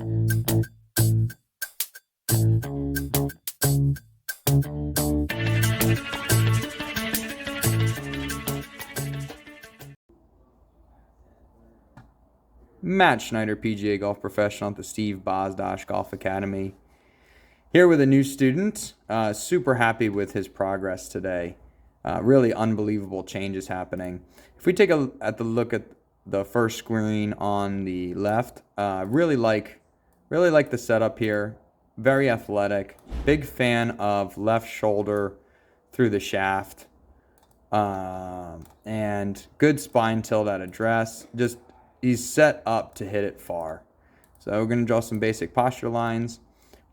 Matt Schneider, PGA golf professional at the Steve Bosdosh Golf Academy. Here with a new student. Super happy with his progress today. Really unbelievable changes happening. If we take a look at the first screen on the left, really like the setup here. Very athletic. Big fan of left shoulder through the shaft. And good spine tilt at address. Just he's set up to hit it far. So we're going to draw some basic posture lines.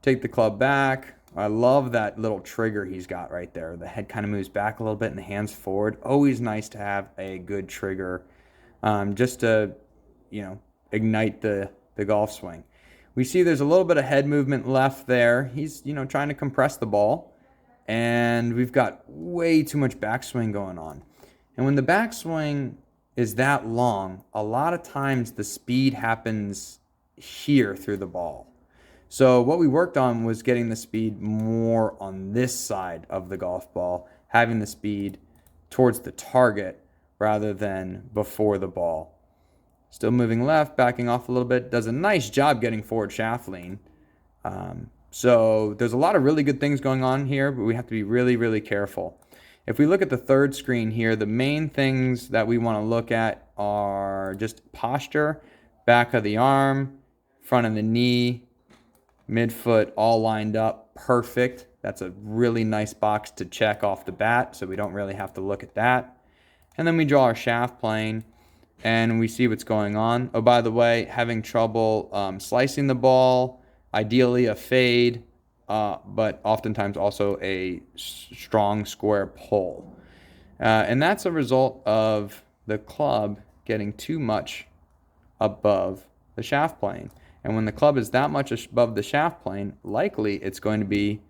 Take the club back. I love that little trigger he's got right there. The head kind of moves back a little bit and the hands forward. Always nice to have a good trigger just to, ignite the golf swing. We see there's a little bit of head movement left there. He's, trying to compress the ball. And we've got way too much backswing going on. And when the backswing is that long, a lot of times the speed happens here through the ball. So what we worked on was getting the speed more on this side of the golf ball, having the speed towards the target rather than before the ball. Still moving left, backing off a little bit, does a nice job getting forward shaft lean. So there's a lot of really good things going on here, but we have to be really, really careful. If we look at the third screen here, the main things that we want to look at are just posture, back of the arm, front of the knee, midfoot all lined up, perfect. That's a really nice box to check off the bat, so we don't really have to look at that. And then we draw our shaft plane, and we see what's going on. Oh, by the way, having trouble slicing the ball, ideally a fade, but oftentimes also a strong square pull. And that's a result of the club getting too much above the shaft plane. And when the club is that much above the shaft plane, likely it's going to be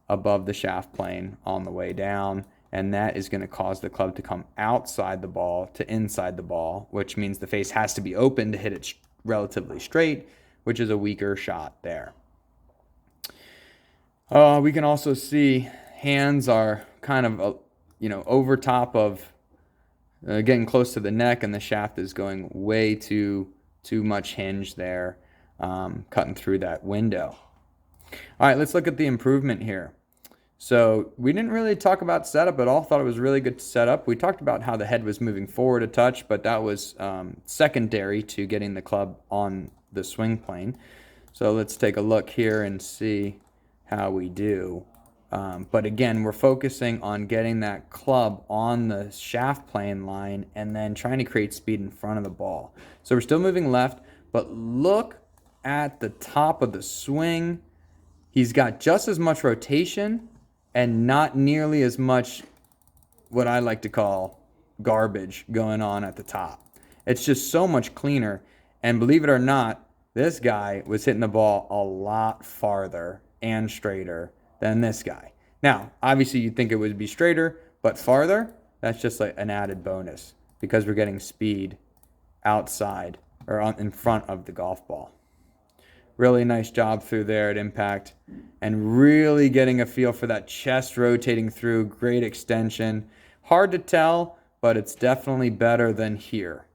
above the shaft plane on the way down. And that is going to cause the club to come outside the ball to inside the ball, which means the face has to be open to hit it relatively straight, which is a weaker shot there. We can also see hands are kind of, over top of getting close to the neck, and the shaft is going way too much hinge there, cutting through that window. All right, let's look at the improvement here. So we didn't really talk about setup at all. Thought it was really good setup. We talked about how the head was moving forward a touch, but that was secondary to getting the club on the swing plane. So let's take a look here and see how we do. But again, we're focusing on getting that club on the shaft plane line and then trying to create speed in front of the ball. So we're still moving left, but look at the top of the swing. He's got just as much rotation and not nearly as much what I like to call garbage going on at the top. It's just so much cleaner. And believe it or not, this guy was hitting the ball a lot farther and straighter than this guy. Now, obviously you'd think it would be straighter, but farther, that's just like an added bonus because we're getting speed outside or in front of the golf ball. Really nice job through there at impact and really getting a feel for that chest rotating through. Great extension. Hard to tell, but it's definitely better than here.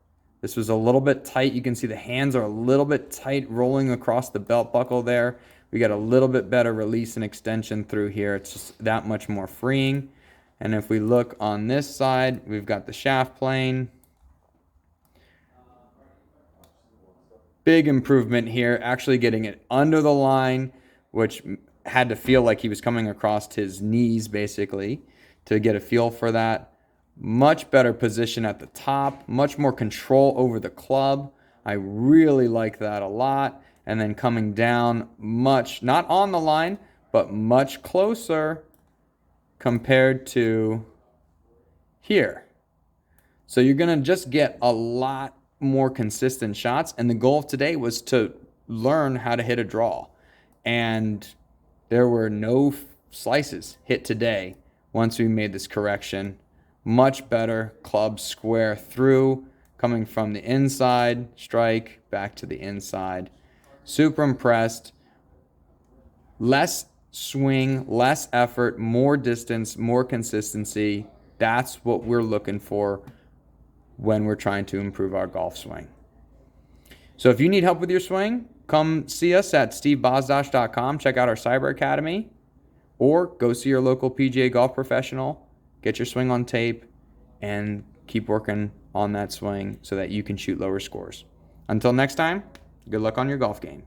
This was a little bit tight. You can see the hands are a little bit tight rolling across the belt buckle there. We got a little bit better release and extension through here. It's just that much more freeing. And if we look on this side, we've got the shaft plane. Big improvement here, actually getting it under the line, which had to feel like he was coming across his knees basically to get a feel for that. Much better position at the top, much more control over the club. I really like that a lot. And then coming down much, not on the line, but much closer compared to here. So you're going to just get a lot more consistent shots. And the goal of today was to learn how to hit a draw. And there were no slices hit today once we made this correction. Much better club square through, coming from the inside, strike, back to the inside. Super impressed. Less swing, less effort, more distance, more consistency. That's what we're looking for when we're trying to improve our golf swing. So if you need help with your swing, come see us at stevebozdosh.com. Check out our Cyber Academy, or go see your local PGA golf professional. Get your swing on tape and keep working on that swing so that you can shoot lower scores. Until next time, good luck on your golf game.